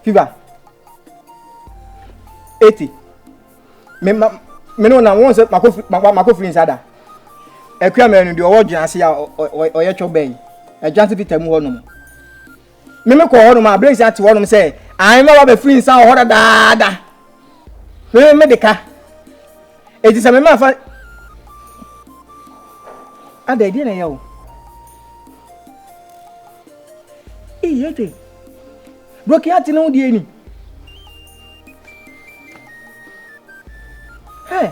fever 80 me no na won say mako free inside ekwa me no de owo dwan ase ya oye cho ben adwan se Peter mu ho no me ko ho no ma blaze ati ho no say an me wa be free inside ho da me de ka edi se me ma fa ada di na ya o yete broki ati no di eni hey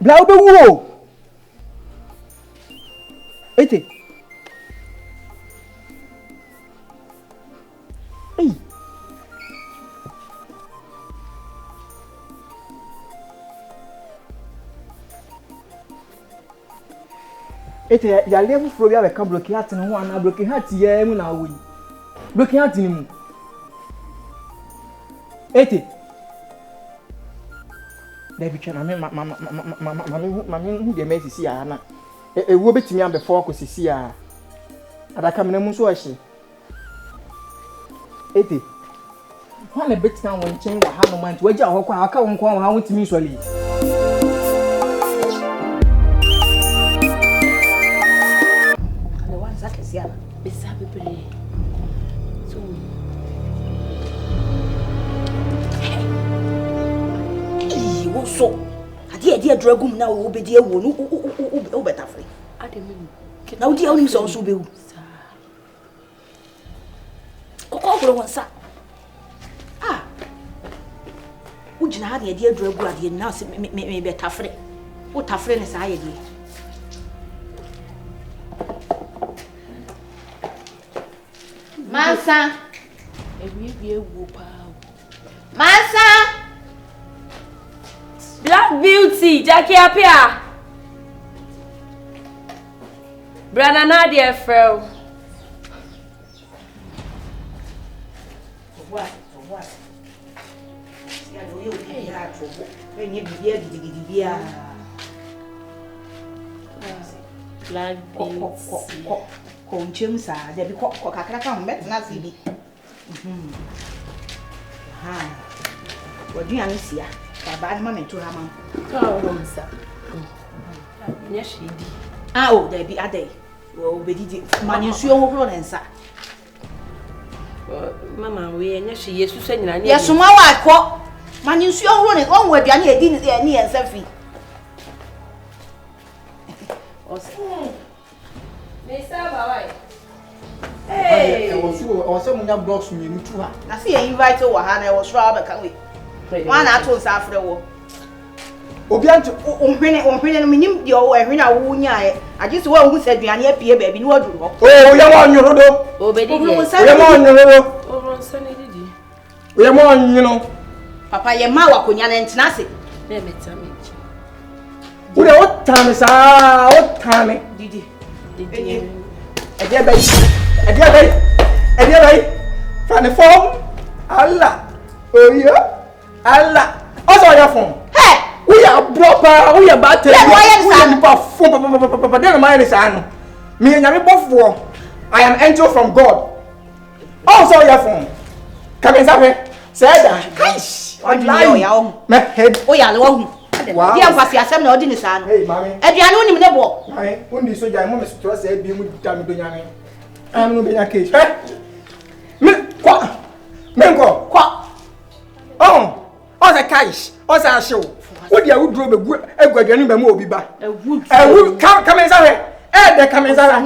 bla obe wo ete hey ete ya level fro bia be ka broki ati no ho ana broki ati ya mu na wo yi broki ati ni mu ete David chana me mama hu de me sisi ya na ewo betimi am before ko sisi ya adaka me mu so ahye ete ho na betina won chen wa ha no man waji ahọ kwa aka won kwa ha won timi soli ale wan zakesi ala besa bebere so so ade dragum na wo be die wo no wo beta free ade me na wo die wo nim so so be wo kokoro wonsa wo gina ha de dragu ade na se me beta free wo ta free ne sa ye die Mansa ebi wo pa Mansa Black Beauty, Jackie apia. Brother Nadia fell. What? Yeah, you okay? Yeah, trouble. When you be here, Black Beauty. Conchim sa, there be kakra ka met na zibi. What do you see? Baba mama to ha man. Mansa. Yes, she did. Oh, there be ade. Oh, be did. Man you suo ho nsa. Mama we nya she Yesu sa nyina nya. Yesu ma wa akọ. Man you suo ho ne on wa aduane edi ni ensa fi. Me sa ba wai. Hey, I was munya blocks me ni tu ha. Na see you invite wa ha na was sure ba kan we. One ato sa afre wo. Obi anto ohwene no menim de o ehwene a wo nyae. Age se wo hu se aduane apie ba bi ni waduru ho. Oh, ya mo nyoro do. Obedi di. Ya mo nyoro do. Obron sane didi. Ya mo nyino. Papa ye ma wa konya na ntina se. Na meta mechi. Wo de otame sa, otame. Didi. Didi. Ede bay. Fane form. Allah. Oh yeah. Allah. Also your phone. Hey, we are proper, we are battery. We are papa. Then my is an. Me and you both. I am angel from God. Also your phone. Come inside. Say that. Eish. My head. Oh yeah, no. Wow. Dia kwasi asem na odi ni sa no. Hey, mami. Aduane woni me nebo. Mami, undi soja mo me stress e bi mu dam do nyame. Am no be nya case. Hey. Me ko. Oh. Oza cash, oza show. What dia would drop egwaduane ba mu obi ba. Come inside. De come inside.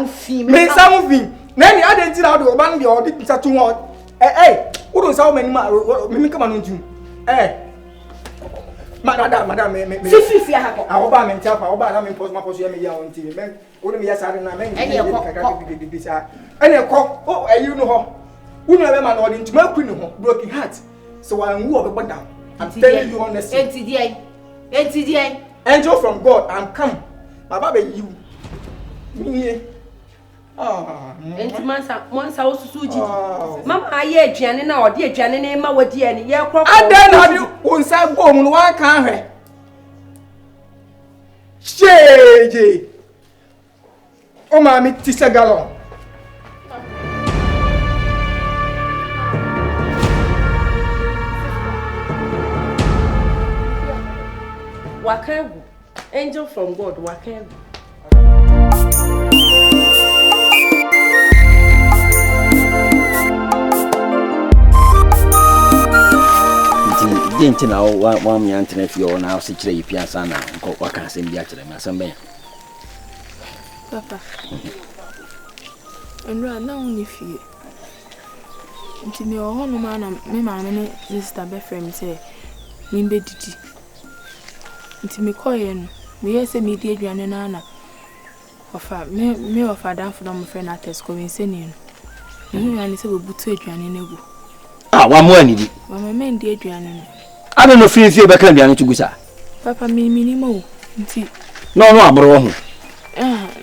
Me some fi. Na ni adenti na do oba no de odi pisa to ho. Wo do sa o mani ma me kama no ntu. Madam me. Fifi ha ko. Oba me ntia pa, oba na me post ma post ya me ya on TV. Men, wo me ya sare na men. Ene ko. Oh, you know ho. Wo no be ma no odi ntu ma ku ni ho. Broken heart. So I am who be down. I'm telling you honestly. NTDI. Angel from God, I'm come. My baby, you. Me. Mansa osusuji. Mama aye aduane na odi aduane na ma wadi ani ye krokro. Adan na di onsa gbo mu no wan kan hwe. Sheje. O ma mi ti se galon. Wakagu. Angel from God, Wakagu. Didn't know one young if you're now situated Piazana, what can I send you actually, my son? Papa. And right now, only fear. Until me or no man, me, my sister, best friend say, me be did. Until me call in, me say me dear Janana. Of me of a down for my friend at Tesco in sending. You and say we put to Janine. Ah, one more needy. Well, my man, dear Janine. I don't know if you're back and to go, sir. Papa, me minimo. No, bro.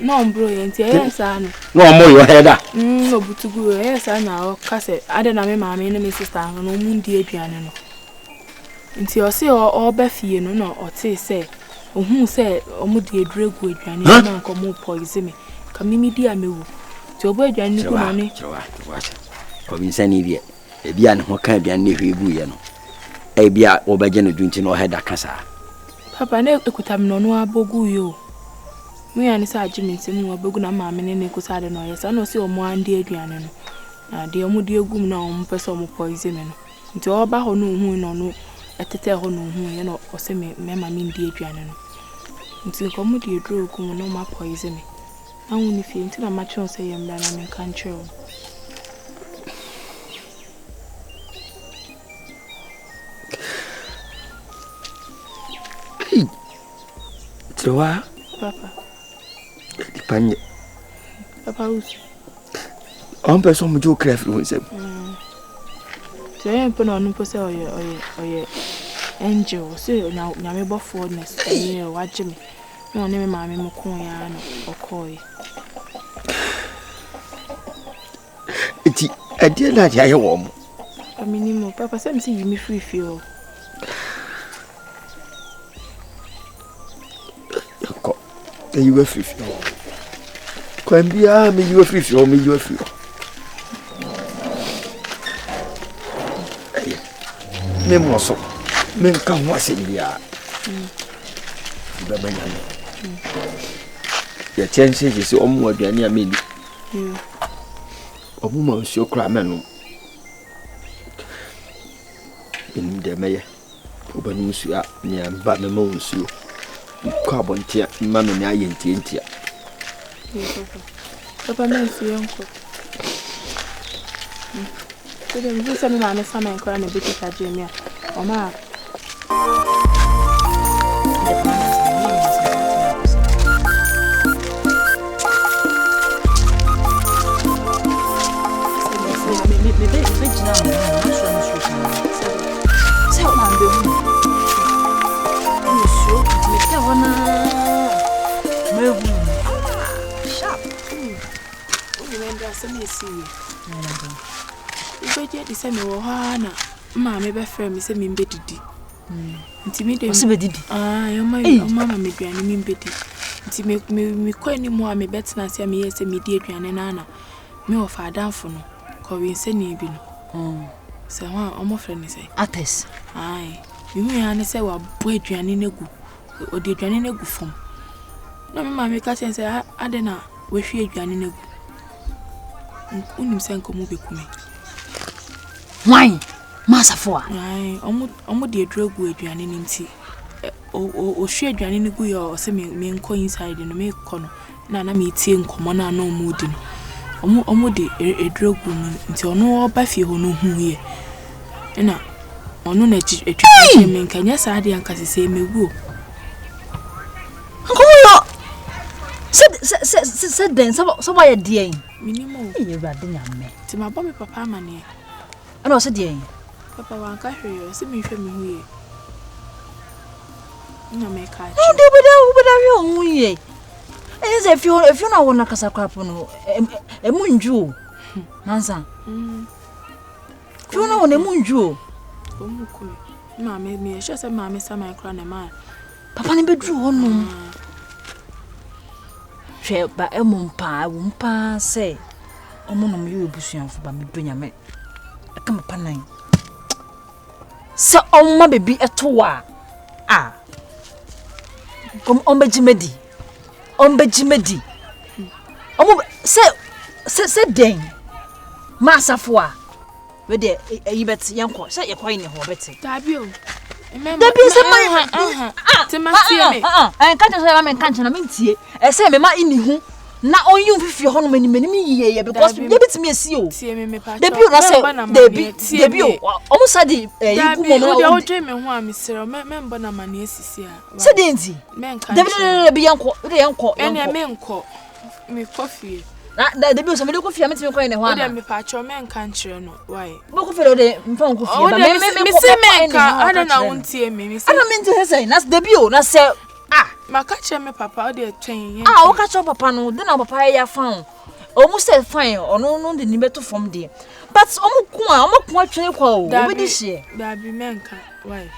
No, bro, yes, I know. No more your head. No, but to go, yes, I know. Cassette, I don't know my main and sister, no moon, dear piano. Until I say all Beffy, no, or say, who said, or moody drug with Janine, and come more poison me. Come me, dear, me. To obey Janine, money. Come in, San idiot. A bian, what can be a near you? A bia or by Jenny drinking or head a cassa. Papa, no, could have no bogu you. Me and Jimmy Sim were Boguna mamma and Nicholas had no yes, I know see more dear Adrian. Now, dear Moody Goom no person poison. Into all about no moon or no at the tell no moon or semi, mamma mean dear Adrian. Until Commodity drew no more poison. I only feel until a match on say I'm in country. Papa. Depend. Papa, who's on person with your craft with him. So I am put on Pussy or your angel. So now, Yammy Buffordness, and watch me. No name, Mammy Mokoyan or Coy. I did not hear warm. I mean, Papa, some see me free feel. You were free. Can be me, you were free for me, you were free. Men was so. Men come once in the yard. Your chances is almost near me. A woman so cramming in the mayor. Ubanusia near Batman. Carbon tear, mamma, and I ain't tea. Papa, Nancy, uncle. So then you send me my son and crying a bit of Jimmy. Or ma. You say me Hana, Mamma, be fair, me say me betty. Intimidate, your mamma may be an imbitty. Intimate me quite any more, me bets not say me, yes, me dear and Anna. Me or far down for no, Corin Senny bin. So I'm more friendly say. Ates. Aye, you may say, well, boy, Janine go, or dear Janine go from. No, mamma, catch and say, I don't know, where she Janine go. Unim Sanko movie. Why? Mansa for. Aye, almost the drug with Janine tea. O share Janine go or send me inside in the make corner. Nana me tea and common no mooding. Almost a drug woman until no Buffy who know who here. And now, or no nature a tree can yes, I didn't say me woo. Said then, somebody dear. Minimum, you're rather young man. To my bommy papa money. And also dear. Papa won't catch you, see me from me here. No, make I. Oh, but I as if you know one like a sacrapono, a moon jewel. Mansa. You know a moon jewel. Mamma, me, she said, Mamma, some I crown a man. Papa never drew on. Share by a moon pie, won't pass, say. A moon you bushing for me, bring a man. I come upon nine. So, oh, my baby, a toa. Ah. Come on bejimedi. On bejimedi. Omo se den. Mansa foa. We dey you bet yanko. Say ye kwai ne ho beti. Dabi o. Dabi se mai. Te ma tie me. En ka tse ma men kan tse na men tie. E se me ma ini hu. Na onyu fifi ho no mani yiye because ye betimi esi o. Tie me pa. Dabi o na se dabi o. Omo sa di yiku mo na o dwe me ho a mesere me mbo na mani esisi a. Se de nti. Dabi yanko, de yanko. Ene me nko. Me coffee. Na dabi o se me de coffee am timi ko ne ho O ana. de me pa cho me nkan kire no. Why? Mo coffee o de mfa coffee ba me se me nka ana na wontie me se. Ana me nti se na dabi o na se maka kire me papa o de twen. O ka cho papa no de na papa ya fan. O mu se fine ono no de ni beto from there. But omo ko atwe kwa o. Obi di hye. Dabi menka. Why?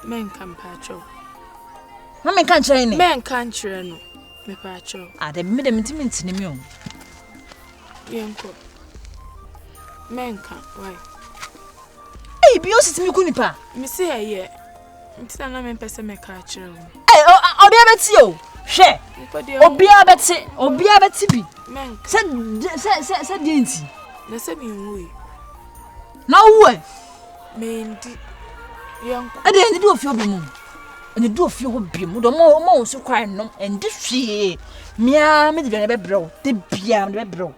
Menka mpacho. Ma menka kire ni. Menka kire no. Me pacho. Dabi me de ntimi ntini mi o. Yenko. Menka. Why? Bi o sitimi ku nipa. Me se ye. Ntina na me pese me ka kire no. Obi abeti o. Hwe. Obi abeti bi. Menka. Se di nti. Na se mi nwi. Na wo e. Me ndi. Yenko. Ade ndi do fi obi mu. Ene do fi ho bi mu do mo so kwai no ndi hwe. Mia me de be bro. De bia me de bro.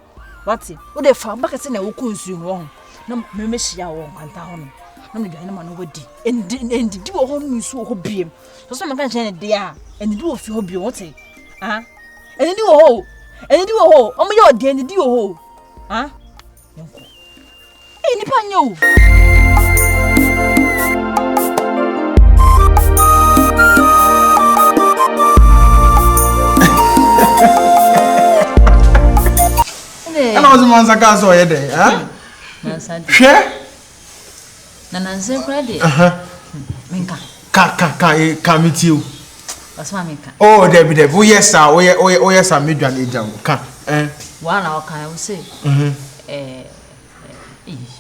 What? O de fa ba kese na wo kunsu ho. Na me hia wo kwanta ho no. Na me dwane ma no wadi. Ndi di wo ho no nsu ho biem. So me kan chen de a. Ene di wo fi ho biem wote. Ene di wo ho. Ene di wo ho. Omo ye ode ene di wo ho. Yanko. Nipa nyo. Ana wazi Mansa ka so ye den, Mansa. Hwe? Na nanse kura de. Menka. Ka mitiu. Wasma menka. Oh, Debbie, wo yesa, wo yesa medwan ejam. Ka. Wa na o kan wo se.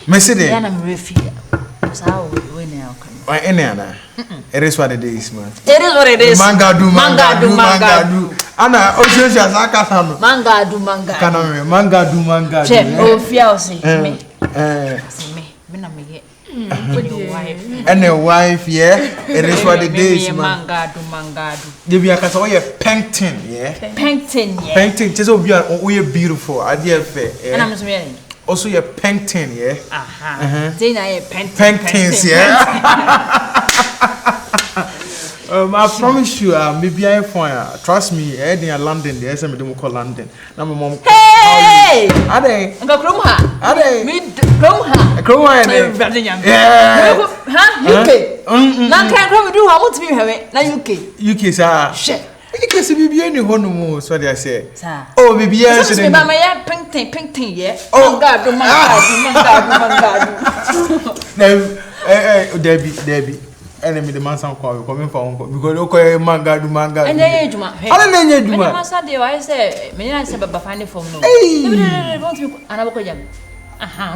Mesi de. Ya na me refi. Sa we na o kan. Why ene ana? It is what it is, man. It is what it is. Mangadu. Ana oshosha saka sanu. Mangadu. Kana me mangadu. Che, o fia o se me. Me na me ye. And a wife, yeah. It is what it is, man. Mangadu. They be akasa we painting, yeah. Painting, just we beautiful. I dear fair. And I'm swearing. Also you're painting, yeah. Then I paintings, yeah. I promise you, maybe I find. Trust me, in London, there's some of call London. Now my mom. Hey! Are they? Go Cromha. Are they? Me Cromha. Cromha. Yeah. UK. Now can't come do how much we have now UK, sir. Shit. You can see baby any honeymoon, so they say. Sir. Oh, baby, yes. Me my painting, yeah. Oh God, Mangadu. Debbie. Enemy the Mansa call coming for uncle because okay mangadu. And then Juma. I don't know Juma. Mansa de I say, me I say baba find it for no. Want to anabo jam.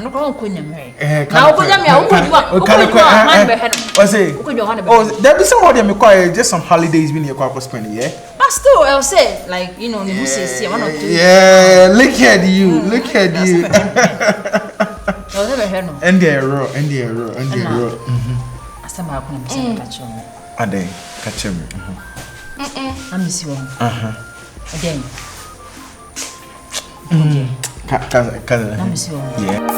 No ko kunya me. Now ko jam ya o say. Oh, there be some of them require just some holidays when you go spend, yeah. But still I'll say like you know who say one or two. Yeah, look at you. And the error. Asama ko na se catch you. Ade, catch me. I'm miss you. Again. Ka. I'm miss you. Yeah.